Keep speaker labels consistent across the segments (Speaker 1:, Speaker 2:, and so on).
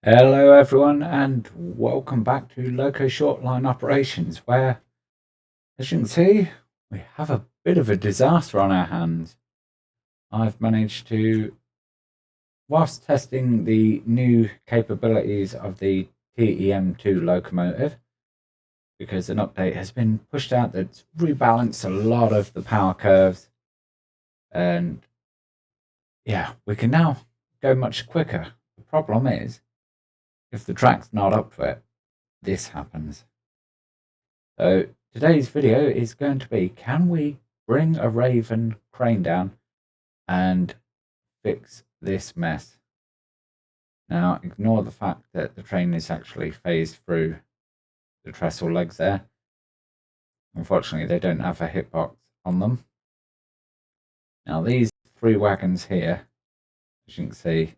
Speaker 1: Hello everyone and welcome back to Loco Shortline operations, where, as you can see, we have a bit of a disaster on our hands. I've managed to, whilst testing the new capabilities of the TEM2 locomotive, because an update has been pushed out that's rebalanced a lot of the power curves, and yeah, we can now go much quicker. The problem is, if the track's not up for it, this happens. So today's video is going to be, can we bring a Raven crane down and fix this mess? Now, ignore the fact that the train is actually phased through the trestle legs there. Unfortunately, they don't have a hitbox on them. Now, these three wagons here, as you can see,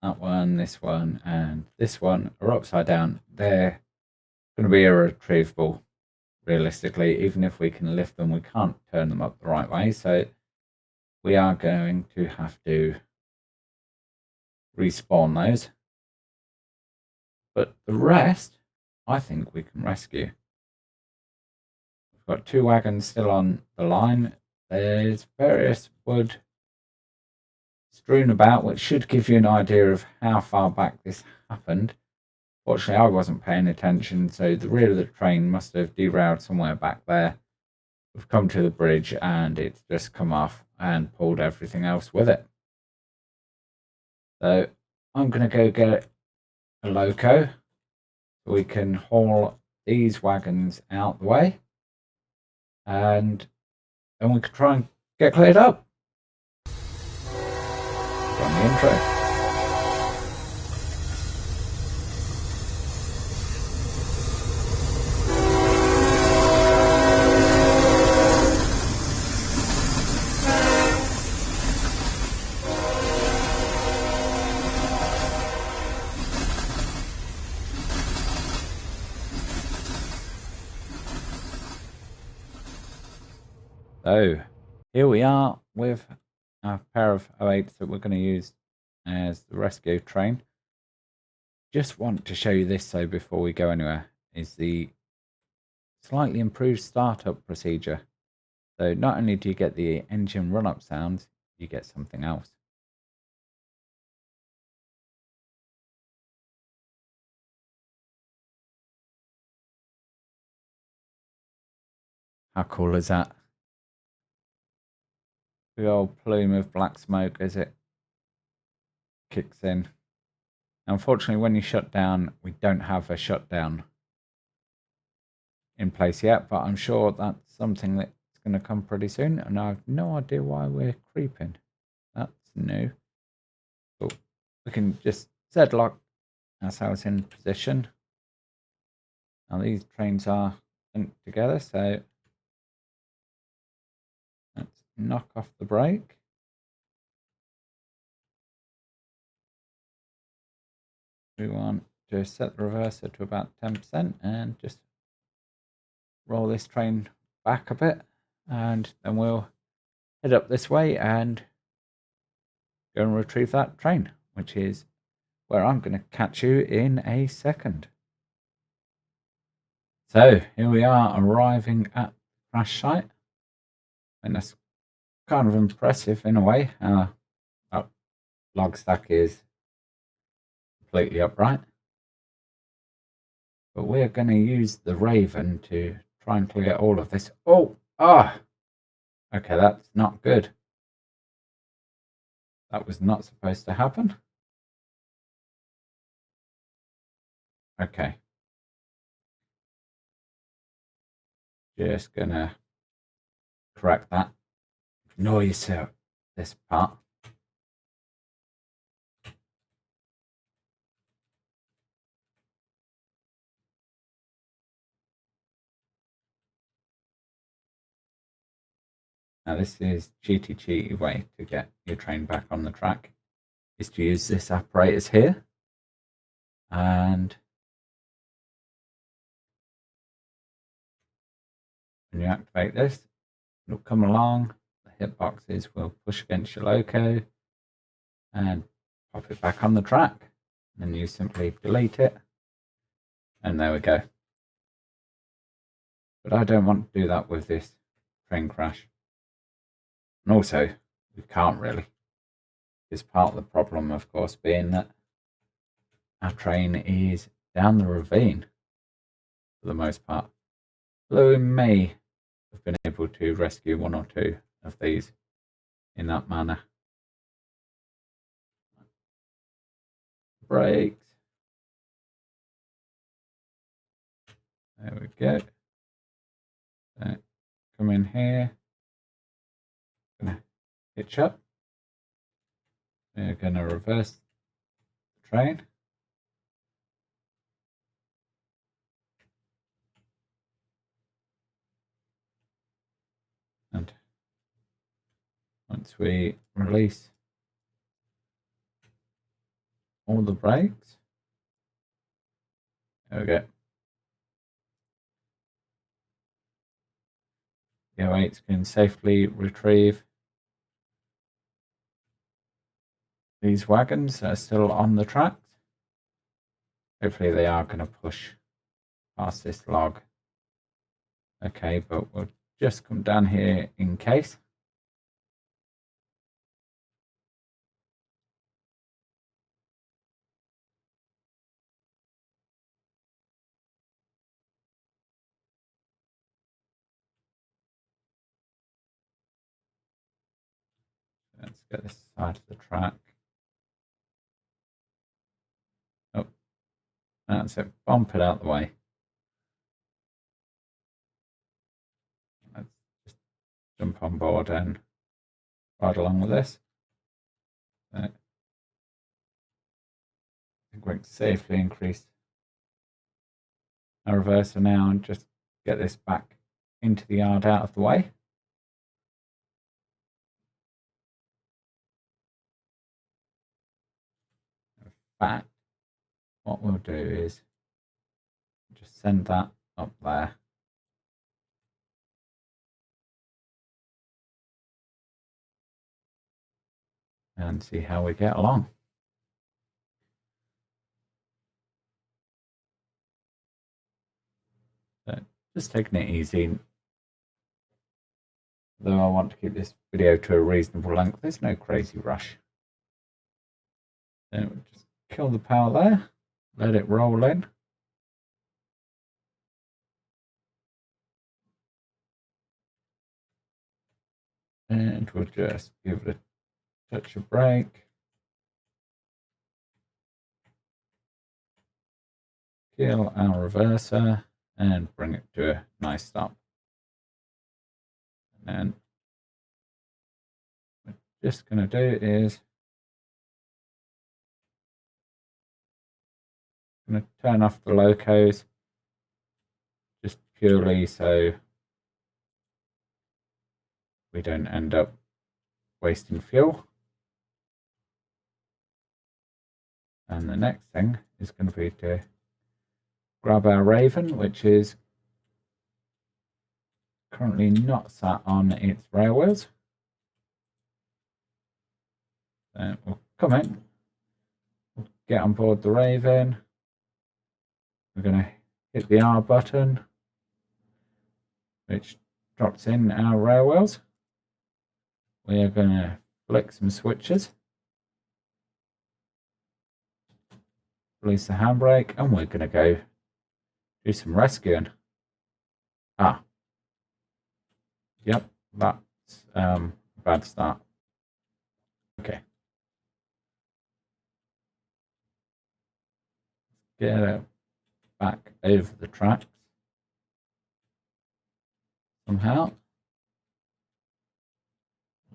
Speaker 1: that one, this one, and this one are upside down. They're going to be irretrievable, realistically. Even if we can lift them, we can't turn them up the right way. So we are going to have to respawn those. But the rest, I think we can rescue. We've got two wagons still on the line. There's various wood strewn about, which should give you an idea of how far back this happened. Fortunately, I wasn't paying attention, so the rear of the train must have derailed somewhere back there. We've come to the bridge and it's just come off and pulled everything else with it. So I'm going to go get a Loco so we can haul these wagons out the way, and then we can try and get cleared up. Run the intro. So here we are with our pair of 08s that we're going to use as the rescue train. Just want to show you this though before we go anywhere, is the slightly improved startup procedure. So not only do you get the engine run-up sounds, you get something else. How cool is that? Big old plume of black smoke as it kicks in. Now, unfortunately, when you shut down, we don't have a shutdown in place yet, but I'm sure that's something that's going to come pretty soon, and I have no idea why we're creeping. That's new. So we can just Z-lock ourselves in position. Now these trains are linked together, so let's knock off the brake. We want to set the reverser to about 10% and just roll this train back a bit, and then we'll head up this way and go and retrieve that train, which is where I'm going to catch you in a second. So here we are, arriving at the crash site, and that's kind of impressive in a way. That log stack is completely upright, but we're going to use the Raven to try and clear all of this. Okay, that's not good. That was not supposed to happen. Okay, just gonna correct that. Ignore yourself this part. Now this is cheaty way to get your train back on the track, is to use this apparatus here, and when you activate this, it'll come along, the hitboxes will push against your Loco and pop it back on the track. And you simply delete it. And there we go. But I don't want to do that with this train crash. And also, we can't really. It's part of the problem, of course, being that our train is down the ravine for the most part. Although we may have been able to rescue one or two of these in that manner. Brakes. There we go. So, come in here. Gonna hitch up. We're gonna reverse the train. And once we release all the brakes, there we go. The 08s can safely retrieve these wagons that are still on the tracks. Hopefully they are going to push past this log. Okay, but we'll just come down here in case. Let's get this side of the track. Oh, that's it. Bump it out the way. Let's just jump on board and ride along with this. I think we can safely increase our reverser now and just get this back into the yard out of the way. In fact, what we'll do is just send that up there. And see how we get along. So just taking it easy. Though I want to keep this video to a reasonable length, there's no crazy rush. So just kill the power there, let it roll in. And we'll just give it a touch of brake. Kill our reverser and bring it to a nice stop. And then what we're just going to do is I'm going to turn off the locos just purely so we don't end up wasting fuel. And the next thing is going to be to grab our Raven, which is currently not sat on its rail wheels. So we'll come in, we'll get on board the Raven. We're going to hit the R button, which drops in our rail wheels. We are going to flick some switches, release the handbrake, and we're going to go do some rescuing. Yep, that's a bad start. Okay. Get it back over the tracks somehow,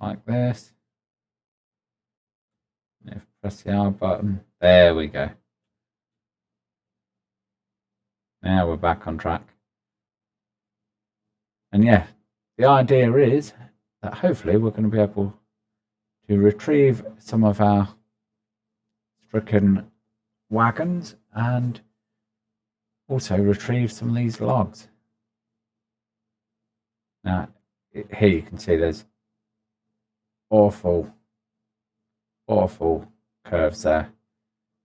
Speaker 1: like this. If press the R button, there we go. Now we're back on track. And yeah, the idea is that hopefully we're going to be able to retrieve some of our stricken wagons and also retrieve some of these logs. Now, here you can see there's awful curves there.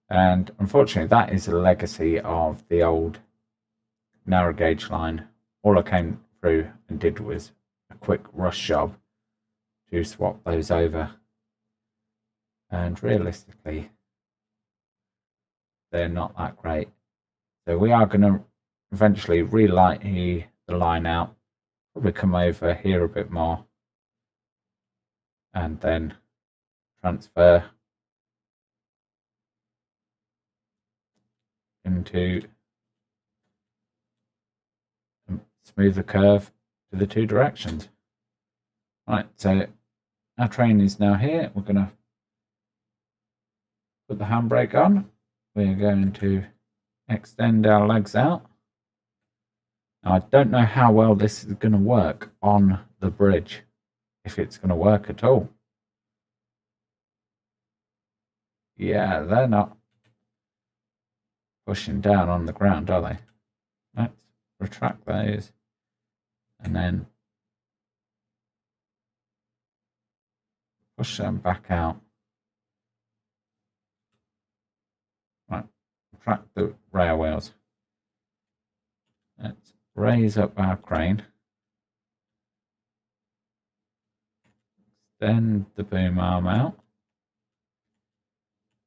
Speaker 1: And unfortunately, that is a legacy of the old narrow gauge line. All I came through and did was a quick rush job to swap those over. And realistically, they're not that great. So we are going to eventually relight the line out, probably come over here a bit more, and then transfer into a smoother curve to the two directions. Right, so our train is now here. We're going to put the handbrake on. We're going to extend our legs out. Now, I don't know how well this is going to work on the bridge, if it's going to work at all. Yeah, they're not pushing down on the ground, are they? Let's retract those and then push them back out. Right, retract the rail wheels. Let's raise up our crane. Extend the boom arm out.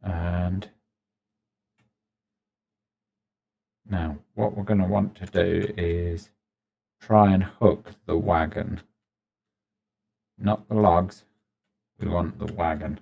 Speaker 1: And now what we're going to want to do is try and hook the wagon. Not the logs, we want the wagon.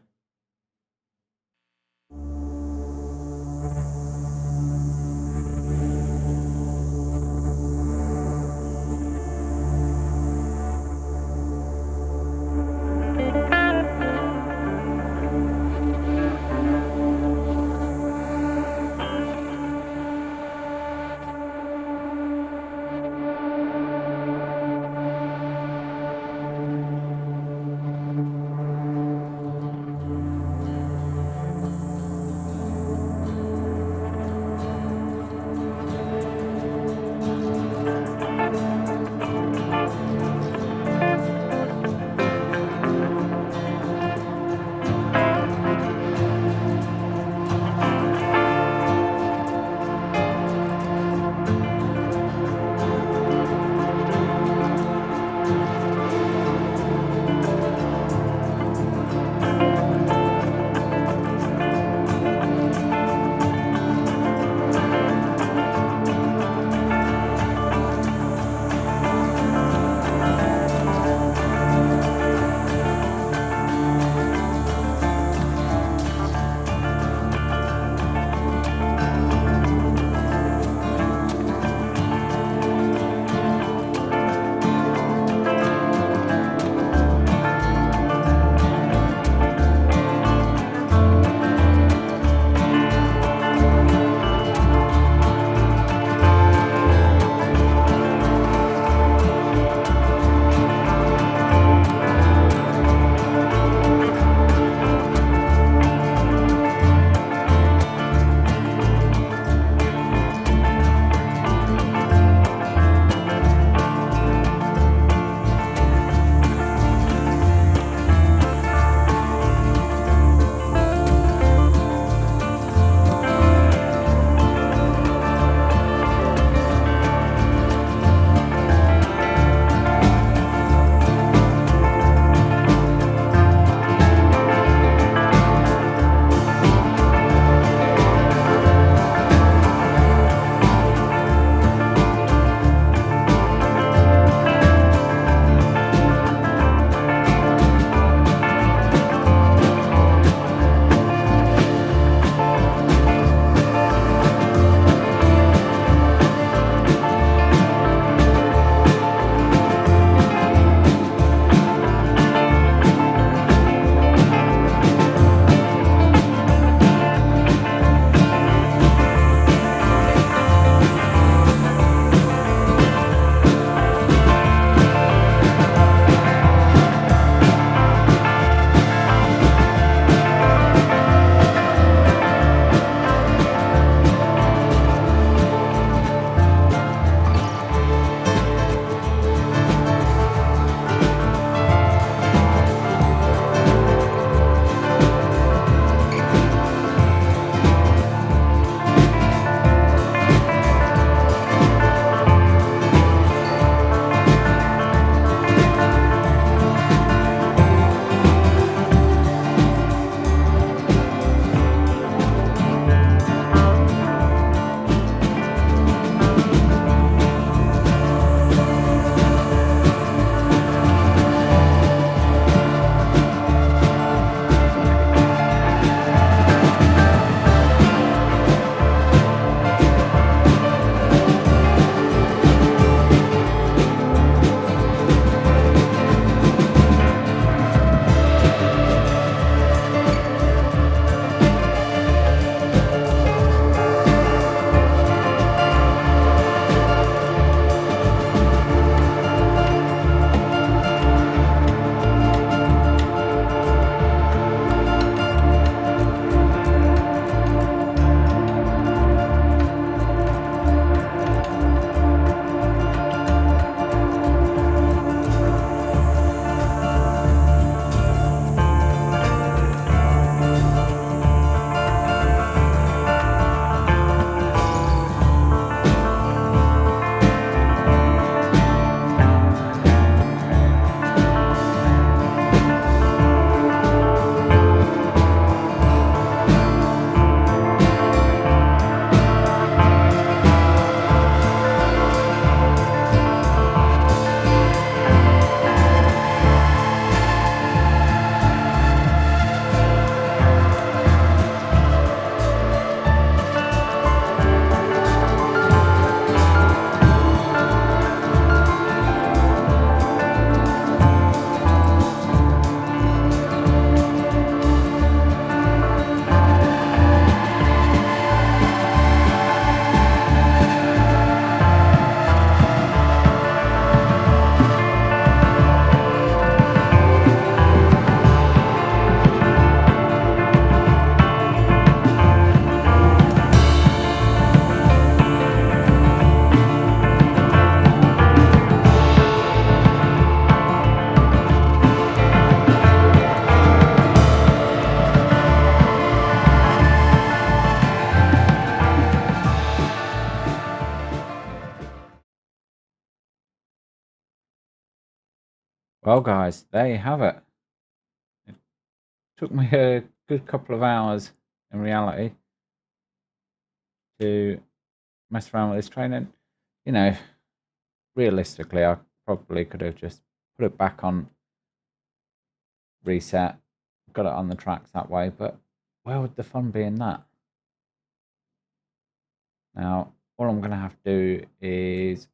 Speaker 1: Well, guys, there you have it. It took me a good couple of hours in reality to mess around with this train. And, you know, realistically, I probably could have just put it back on reset, got it on the tracks that way, but where would the fun be in that? Now, all I'm going to have to do is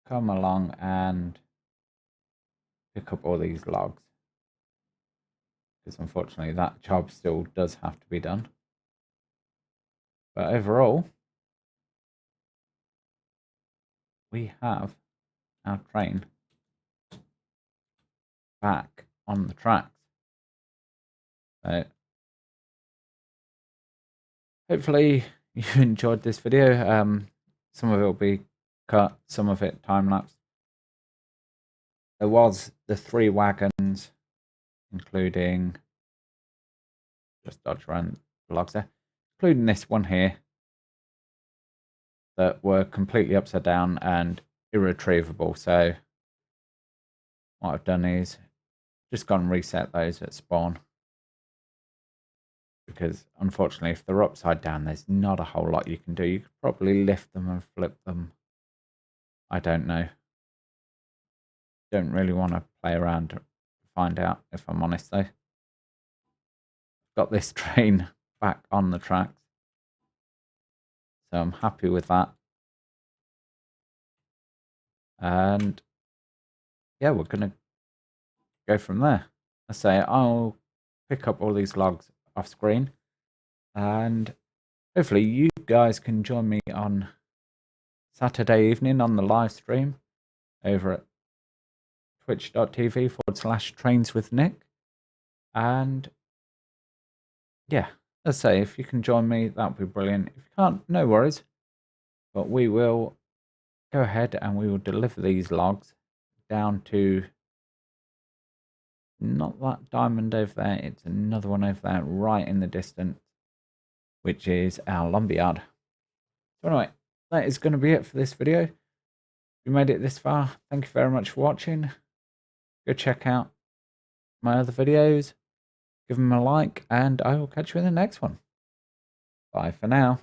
Speaker 1: come along and pick up all these logs, because unfortunately that job still does have to be done. But overall, we have our train back on the tracks. So hopefully you enjoyed this video. Some of it will be cut, some of it time-lapse. There was the 3 wagons, including, just dodge around the logs there, including this one here, that were completely upside down and irretrievable. So what I've done is just gone and reset those at spawn, because unfortunately if they're upside down there's not a whole lot you can do. You could probably lift them and flip them. I don't know. Don't really want to play around to find out, if I'm honest though. Got this train back on the tracks, so I'm happy with that. And yeah, we're gonna go from there. I say I'll pick up all these logs off screen, and hopefully you guys can join me on Saturday evening on the live stream over at twitch.tv/TrainswithNick. And yeah, let's say if you can join me, that would be brilliant. If you can't, no worries. But we will go ahead and we will deliver these logs down to, not that diamond over there, it's another one over there right in the distance, which is our lumberyard. So anyway, that is going to be it for this video. If you made it this far, thank you very much for watching. Go check out my other videos, give them a like, and I will catch you in the next one. Bye for now.